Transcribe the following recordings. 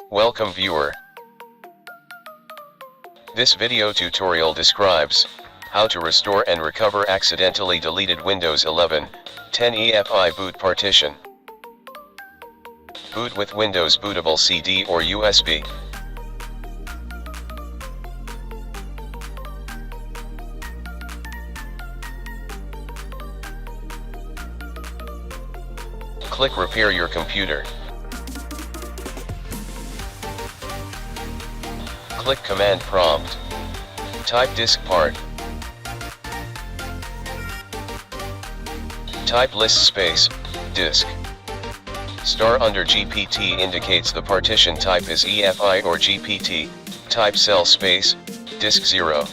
Welcome viewer. This video tutorial describes how to restore and recover accidentally deleted Windows 11, 10 EFI boot partition. Boot with Windows bootable CD or USB. Click Repair your computer. Click Command Prompt. Type disk part. Type list space, disk. Star under GPT indicates the partition type is EFI or GPT, type cell space, disk 0.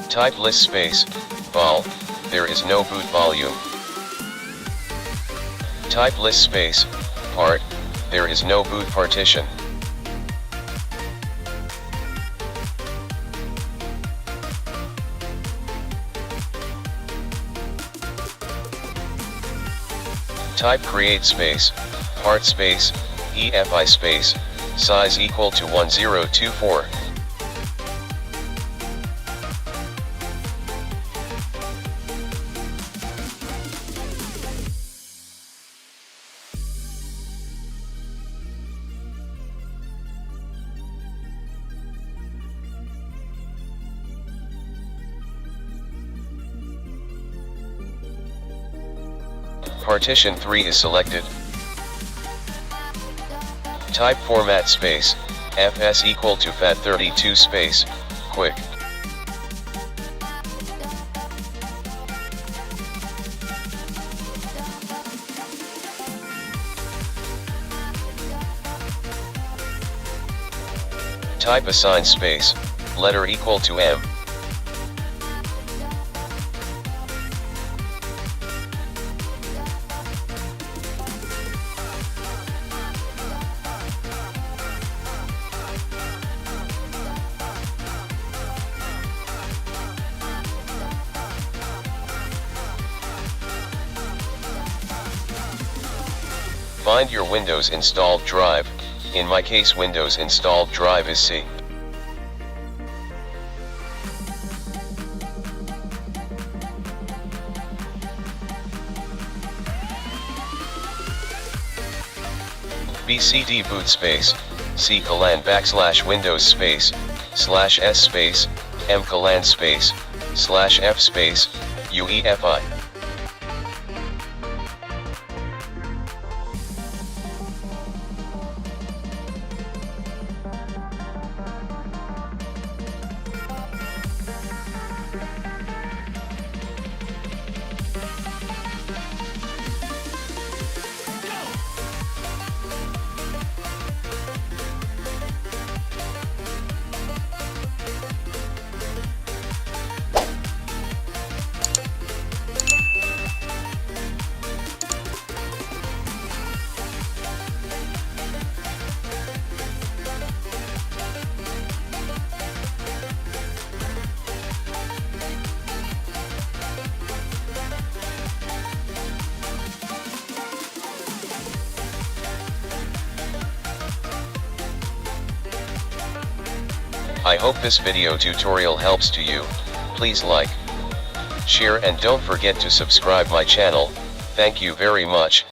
Type list space, vol, there is no boot volume. Type list space, part, there is no boot partition. Type create space, part space, EFI space, size equal to 1024. Partition 3 is selected. Type format space, fs equal to FAT32 space, quick. Type assign space, letter equal to M. Find your Windows installed drive, in my case Windows installed drive is C. BCD boot space, C colon / Windows space, /S space, M colon space, /F space, UEFI. I hope this video tutorial helps to you. Please like, share and don't forget to subscribe my channel. Thank you very much.